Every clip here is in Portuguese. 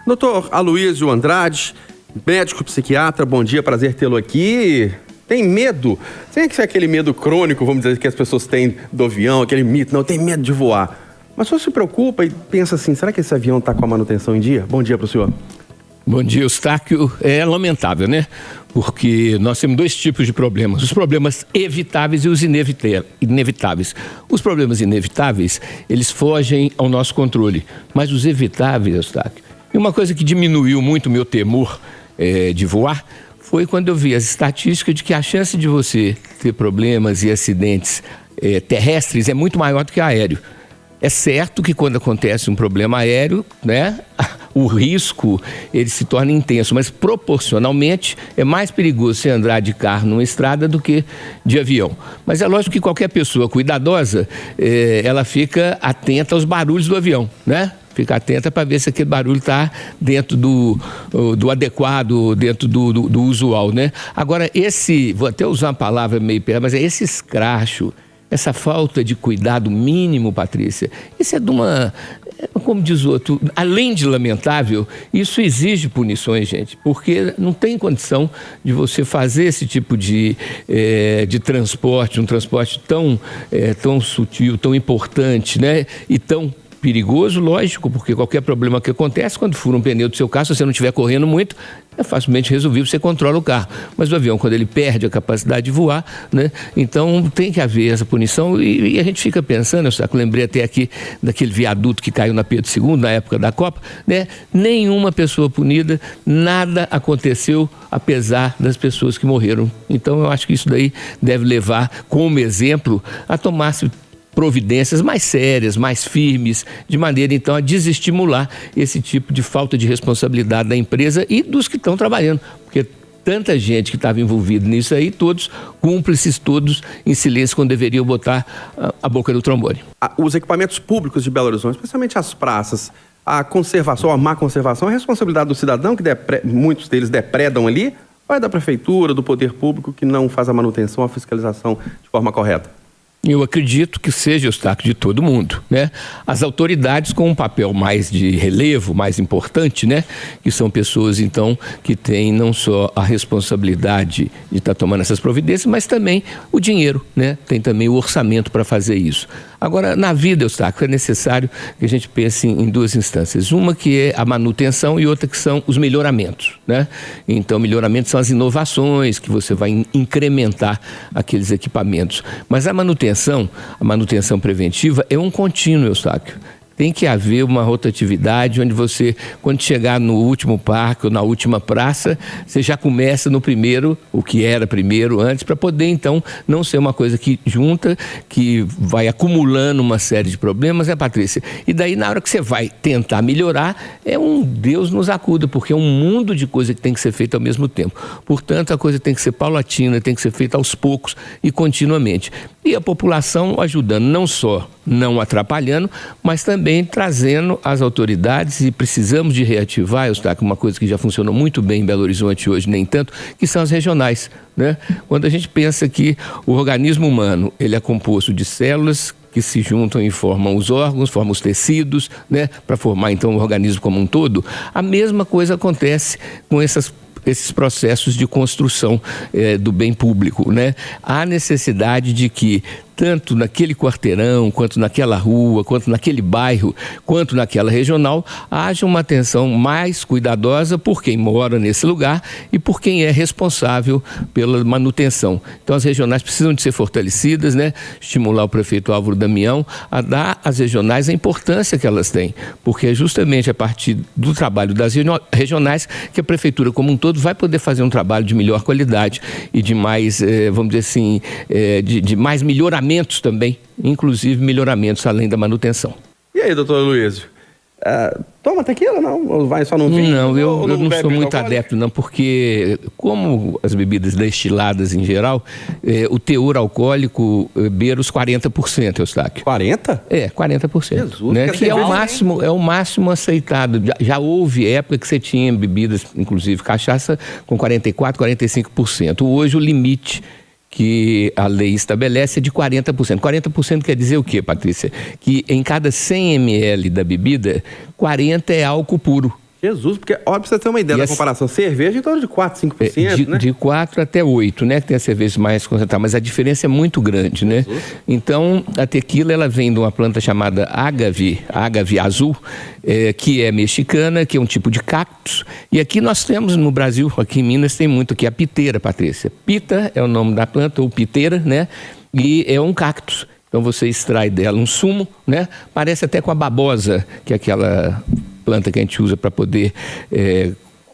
Doutor Aloysio Andrade, médico psiquiatra, bom dia, prazer tê-lo aqui. Tem medo? Tem que ser aquele medo crônico, vamos dizer, que as pessoas têm do avião, aquele mito, não, tem medo de voar. Mas o senhor se preocupa e pensa assim, será que esse avião está com a manutenção em dia? Bom dia para o senhor. Bom dia, Eustáquio. É lamentável, né? Porque nós temos dois tipos de problemas. Os problemas evitáveis e os inevitáveis. Os problemas inevitáveis, eles fogem ao nosso controle. Mas os evitáveis, Eustáquio, e uma coisa que diminuiu muito o meu temor de voar foi quando eu vi as estatísticas de que a chance de você ter problemas e acidentes terrestres é muito maior do que aéreo. É certo que quando acontece um problema aéreo, né, o risco ele se torna intenso, mas proporcionalmente é mais perigoso você andar de carro numa estrada do que de avião. Mas é lógico que qualquer pessoa cuidadosa, ela fica atenta aos barulhos do avião, né? Fica atenta para ver se aquele barulho está dentro do adequado, dentro do usual, né? Agora, vou até usar uma palavra meio perto, mas esse escracho, essa falta de cuidado mínimo, Patrícia, isso é de uma, como diz o outro, além de lamentável, isso exige punições, gente, porque não tem condição de você fazer esse tipo de transporte, um transporte tão sutil, tão importante, né? E tão perigoso, lógico, porque qualquer problema que acontece, quando fura um pneu do seu carro, se você não estiver correndo muito, é facilmente resolvível, você controla o carro. Mas o avião, quando ele perde a capacidade de voar, né? Então tem que haver essa punição e a gente fica pensando, eu lembrei até aqui daquele viaduto que caiu na Pedro II, na época da Copa, né? Nenhuma pessoa punida, nada aconteceu, apesar das pessoas que morreram. Então eu acho que isso daí deve levar como exemplo a tomar-se providências mais sérias, mais firmes, de maneira então a desestimular esse tipo de falta de responsabilidade da empresa e dos que estão trabalhando, porque tanta gente que estava envolvida nisso aí, todos cúmplices, todos em silêncio quando deveriam botar a boca no trombone. Os equipamentos públicos de Belo Horizonte, especialmente as praças, a conservação, a má conservação, é responsabilidade do cidadão, que muitos deles depredam ali, ou é da prefeitura, do poder público que não faz a manutenção, a fiscalização de forma correta? Eu acredito que seja o destaque de todo mundo, né? As autoridades com um papel mais de relevo, mais importante, né? Que são pessoas, então, que têm não só a responsabilidade de estar tomando essas providências, mas também o dinheiro, né? Tem também o orçamento para fazer isso. Agora, na vida, Eustáquio, é necessário que a gente pense em duas instâncias. Uma que é a manutenção e outra que são os melhoramentos, né? Então, melhoramentos são as inovações que você vai incrementar aqueles equipamentos. Mas a manutenção preventiva é um contínuo, Eustáquio. Tem que haver uma rotatividade onde você, quando chegar no último parque ou na última praça, você já começa no primeiro, o que era primeiro antes, para poder então não ser uma coisa que junta, que vai acumulando uma série de problemas, né, Patrícia? E daí na hora que você vai tentar melhorar, Deus nos acuda, porque é um mundo de coisa que tem que ser feita ao mesmo tempo. Portanto, a coisa tem que ser paulatina, tem que ser feita aos poucos e continuamente. E a população ajudando, não só não atrapalhando, mas também trazendo as autoridades, e precisamos de reativar, Eustáquio, uma coisa que já funcionou muito bem em Belo Horizonte hoje, nem tanto, que são as regionais, né? Quando a gente pensa que o organismo humano, ele é composto de células que se juntam e formam os órgãos, formam os tecidos, né? Para formar então o organismo como um todo, a mesma coisa acontece com esses processos de construção do bem público, né? Há necessidade de que tanto naquele quarteirão, quanto naquela rua, quanto naquele bairro, quanto naquela regional, haja uma atenção mais cuidadosa por quem mora nesse lugar e por quem é responsável pela manutenção. Então as regionais precisam de ser fortalecidas, né? Estimular o prefeito Álvaro Damião a dar às regionais a importância que elas têm, porque é justamente a partir do trabalho das regionais que a prefeitura como um todo vai poder fazer um trabalho de melhor qualidade e de mais, vamos dizer assim, de mais melhoramento também, inclusive melhoramentos além da manutenção. E aí, doutor Aloysio? Toma tequila, não? Ou vai só no vinho? Não, eu não sou muito adepto, não, porque como as bebidas destiladas em geral, o teor alcoólico beira os 40%, Eustáquio. 40%? 40%. Jesus, né? Que é o máximo aceitado. Já houve época que você tinha bebidas, inclusive cachaça, com 44%, 45%. Hoje o limite que a lei estabelece é de 40%. 40% quer dizer o quê, Patrícia? Que em cada 100 ml da bebida, 40 é álcool puro. Jesus, porque, ó, pra você ter uma ideia da comparação, cerveja em torno de 4, 5%, né? De 4 até 8, né? Que tem a cerveja mais concentrada, mas a diferença é muito grande, né? Então, a tequila, ela vem de uma planta chamada agave azul, que é mexicana, que é um tipo de cactus. E aqui nós temos no Brasil, aqui em Minas, tem muito, que é a piteira, Patrícia. Pita é o nome da planta, ou piteira, né? E é um cactus. Então, você extrai dela um sumo, né? Parece até com a babosa, que é aquela planta que a gente usa para poder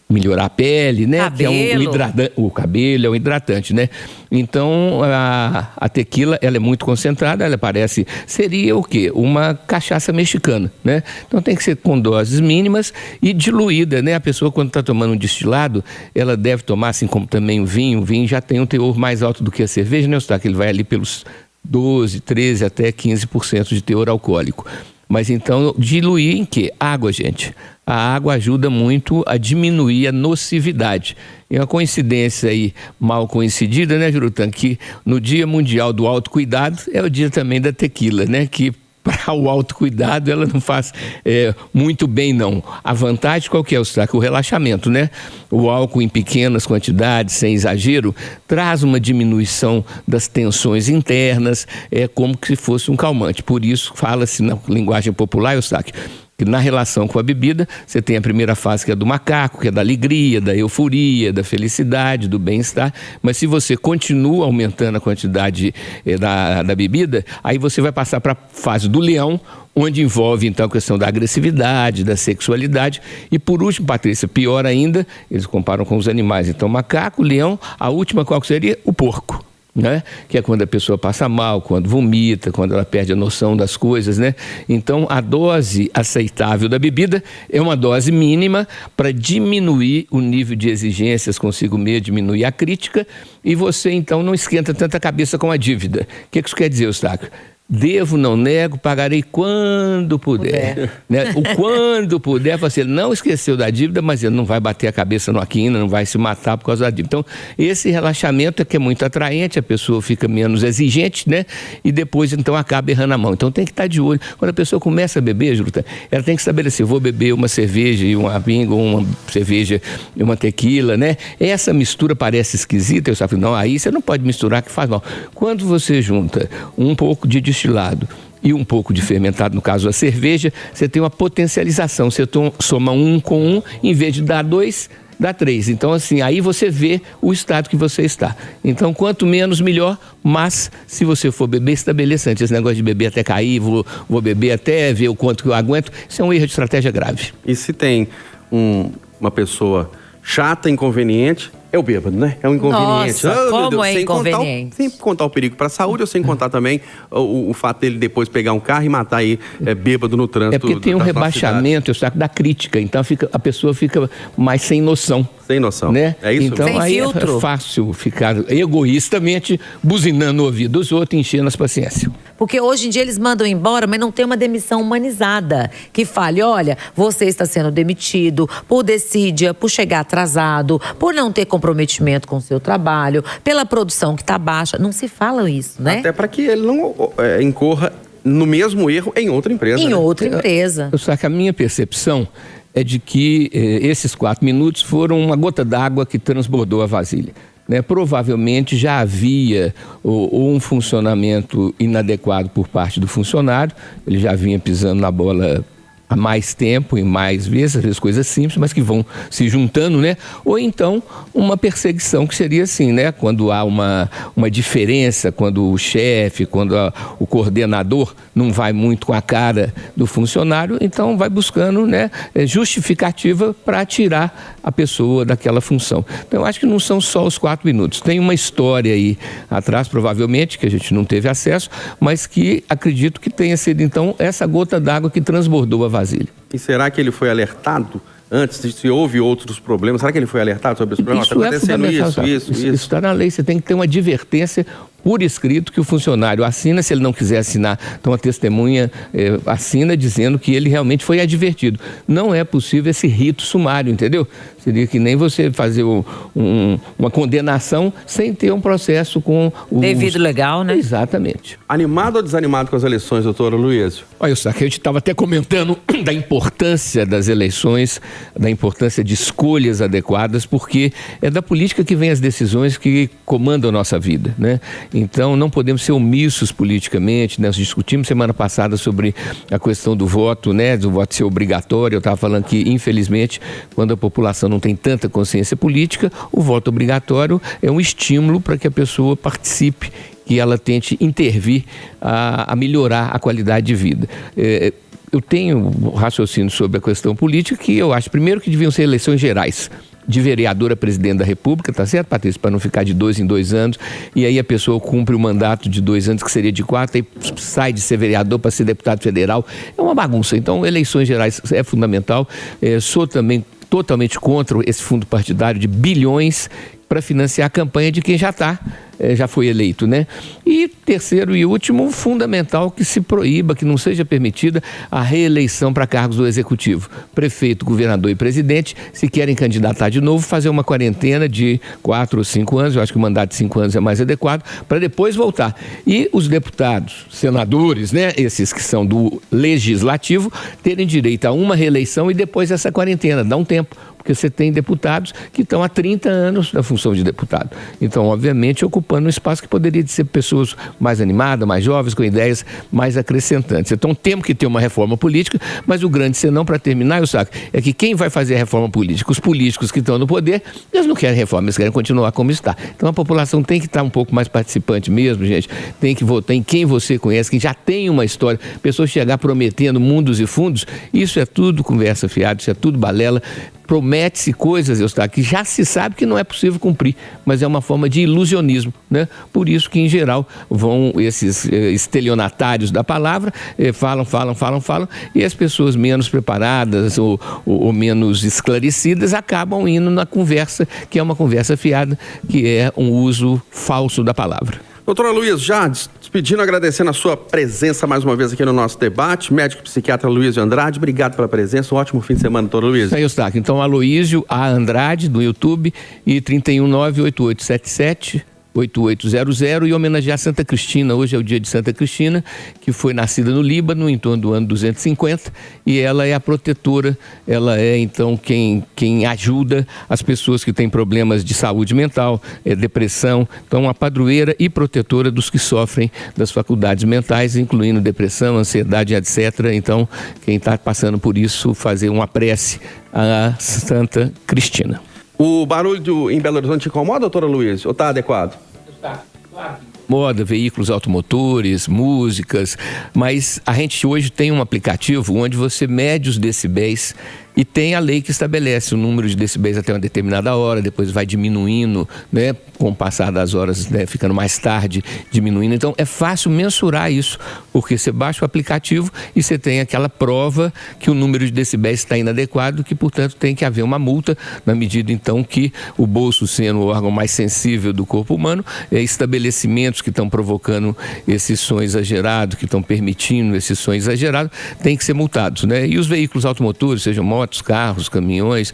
melhorar a pele, né? Cabelo. Que é um hidratante, o cabelo é um hidratante, né? Então, a tequila, ela é muito concentrada, ela seria o quê? Uma cachaça mexicana, né? Então, tem que ser com doses mínimas e diluída, né? A pessoa, quando está tomando um destilado, ela deve tomar, assim como também o vinho já tem um teor mais alto do que a cerveja, né? Que ele vai ali pelos 12, 13 até 15% de teor alcoólico. Mas então, diluir em quê? Água, gente. A água ajuda muito a diminuir a nocividade. E uma coincidência aí, mal coincidida, né, Jurutan? Que no Dia Mundial do Autocuidado é o dia também da tequila, né? Que para o autocuidado ela não faz muito bem, não. A vantagem qual que é, o relaxamento, né? O álcool em pequenas quantidades, sem exagero, traz uma diminuição das tensões internas, como se fosse um calmante. Por isso, fala-se na linguagem popular, Eustáquio, que na relação com a bebida, você tem a primeira fase que é do macaco, que é da alegria, da euforia, da felicidade, do bem-estar, mas se você continua aumentando a quantidade da bebida, aí você vai passar para a fase do leão, onde envolve então a questão da agressividade, da sexualidade e por último, Patrícia, pior ainda, eles comparam com os animais, então macaco, leão, a última qual seria? O porco. Né? Que é quando a pessoa passa mal, quando vomita, quando ela perde a noção das coisas, né? Então a dose aceitável da bebida é uma dose mínima para diminuir o nível de exigências consigo mesmo, diminuir a crítica e você então não esquenta tanta cabeça com a dívida. O que isso quer dizer, Eustáquio? Devo, não nego, pagarei quando puder. Né? O quando puder, você não esqueceu da dívida, mas ele não vai bater a cabeça na quina, não vai se matar por causa da dívida. Então, esse relaxamento é que é muito atraente, a pessoa fica menos exigente, né? E depois, então, acaba errando a mão. Então, tem que estar de olho. Quando a pessoa começa a beber, Juruta, ela tem que estabelecer, vou beber uma cerveja e uma pinga, ou uma cerveja e uma tequila, né? Essa mistura parece esquisita, eu sabe, não, aí você não pode misturar que faz mal. Quando você junta um pouco de destilado e um pouco de fermentado, no caso a cerveja, você tem uma potencialização, você soma 1 com 1, em vez de dar 2, dá 3. Então assim, aí você vê o estado que você está. Então quanto menos melhor, mas se você for beber, estabeleça antes. Esse negócio de beber até cair, vou beber até ver o quanto que eu aguento, isso é um erro de estratégia grave. E se tem uma pessoa chata, inconveniente, é o bêbado, né? É um inconveniente. Nossa, como é inconveniente? Sem contar o perigo para a saúde, ou sem contar também o fato dele depois pegar um carro e matar aí bêbado no trânsito. É porque tem um rebaixamento, eu saco da crítica, então a pessoa fica mais sem noção. Sem noção. Né? É isso? Então sem aí filtro. É fácil ficar egoístamente buzinando o ouvido dos outros, enchendo as paciências. Porque hoje em dia eles mandam embora, mas não tem uma demissão humanizada. Que fale, olha, você está sendo demitido por desídia, por chegar atrasado, por não ter comprometimento com o seu trabalho, pela produção que está baixa. Não se fala isso, né? Até para que ele não incorra no mesmo erro em outra empresa. Em outra empresa. Eu só que a minha percepção é de que esses 4 minutos foram uma gota d'água que transbordou a vasilha. Né? Provavelmente já havia um funcionamento inadequado por parte do funcionário, ele já vinha pisando na bola há mais tempo e mais vezes, às vezes coisas simples, mas que vão se juntando, né? Ou então uma perseguição que seria assim, né? Quando há uma diferença, quando o chefe, quando o coordenador não vai muito com a cara do funcionário, então vai buscando, né, justificativa para tirar a pessoa daquela função. Então eu acho que não são só os 4 minutos. Tem uma história aí atrás, provavelmente, que a gente não teve acesso, mas que acredito que tenha sido então essa gota d'água que transbordou a vasilha. E será que ele foi alertado antes? Se houve outros problemas, será que ele foi alertado sobre esse problema? Isso Está acontecendo isso. Isso está na lei, você tem que ter uma advertência por escrito que o funcionário assina. Se ele não quiser assinar, então a testemunha assina dizendo que ele realmente foi advertido. Não é possível esse rito sumário, entendeu? Seria que nem você fazer uma condenação sem ter um processo com o... Devido legal, né? Exatamente. Animado ou desanimado com as eleições, doutor Aloysio? Olha, a gente estava até comentando da importância das eleições, da importância de escolhas adequadas, porque é da política que vem as decisões que comandam a nossa vida, né? Então, não podemos ser omissos politicamente, né? Nós discutimos semana passada sobre a questão do voto, né? Do voto ser obrigatório. Eu estava falando que, infelizmente, quando a população não tem tanta consciência política, o voto obrigatório é um estímulo para que a pessoa participe, que ela tente intervir a melhorar a qualidade de vida. Eu tenho raciocínio sobre a questão política que eu acho, primeiro, que deviam ser eleições gerais, de vereador a presidente da República, tá certo, Patrícia? Para não ficar de 2 em 2 anos, e aí a pessoa cumpre o mandato de 2 anos, que seria de 4, aí sai de ser vereador para ser deputado federal. É uma bagunça. Então, eleições gerais é fundamental. Sou também totalmente contra esse fundo partidário de bilhões para financiar a campanha de quem já foi eleito, né? E terceiro e último, fundamental que se proíba, que não seja permitida a reeleição para cargos do Executivo. Prefeito, governador e presidente, se querem candidatar de novo, fazer uma quarentena de 4 ou 5 anos, eu acho que o mandato de 5 anos é mais adequado, para depois voltar. E os deputados, senadores, né, esses que são do Legislativo, terem direito a uma reeleição e depois essa quarentena, dá um tempo. Porque você tem deputados que estão há 30 anos na função de deputado. Então, obviamente, ocupando um espaço que poderia ser pessoas mais animadas, mais jovens, com ideias mais acrescentantes. Então, temos que ter uma reforma política, mas o grande senão, para terminar, é que quem vai fazer a reforma política? Os políticos que estão no poder, eles não querem reforma, eles querem continuar como está. Então, a população tem que estar um pouco mais participante mesmo, gente. Tem que votar em quem você conhece, quem já tem uma história. Pessoas chegar prometendo mundos e fundos, isso é tudo conversa fiada, isso é tudo balela. Promete-se coisas, que já se sabe que não é possível cumprir, mas é uma forma de ilusionismo, né? Por isso que, em geral, vão esses estelionatários da palavra, falam, e as pessoas menos preparadas ou menos esclarecidas acabam indo na conversa, que é uma conversa fiada, que é um uso falso da palavra. Doutor Aloysio, já despedindo, agradecendo a sua presença mais uma vez aqui no nosso debate, médico psiquiatra Aloysio Andrade, obrigado pela presença, um ótimo fim de semana, doutor Aloysio. Aí, Eustáquio, então Aloysio A. Andrade, do YouTube, e 319-8877-8800, e homenagear Santa Cristina. Hoje é o dia de Santa Cristina, que foi nascida no Líbano em torno do ano 250, e ela é a protetora, ela é então quem ajuda as pessoas que têm problemas de saúde mental, depressão, então a padroeira e protetora dos que sofrem das faculdades mentais, incluindo depressão, ansiedade, etc. Então, quem está passando por isso, fazer uma prece a Santa Cristina. O barulho em Belo Horizonte te incomoda, doutor Aloysio, ou está adequado? Está, claro. Moda, veículos automotores, músicas, mas a gente hoje tem um aplicativo onde você mede os decibéis e tem a lei que estabelece o número de decibéis até uma determinada hora, depois vai diminuindo, né, com o passar das horas, né, ficando mais tarde, diminuindo. Então é fácil mensurar isso, porque você baixa o aplicativo e você tem aquela prova que o número de decibéis está inadequado, que portanto tem que haver uma multa, na medida então que o bolso, sendo o órgão mais sensível do corpo humano, estabelecimentos que estão provocando esses sons exagerados, que estão permitindo esses sons exagerados, têm que ser multados, né? E os veículos automotores, sejam motos, carros, caminhões,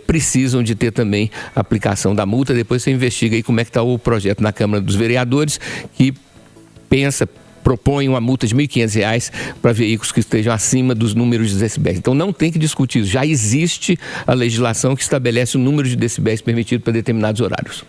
precisam de ter também a aplicação da multa. Depois você investiga aí como é que está o projeto na Câmara dos Vereadores, que propõe uma multa de R$ 1.500 para veículos que estejam acima dos números de decibéis. Então não tem que discutir isso, já existe a legislação que estabelece o número de decibéis permitido para determinados horários.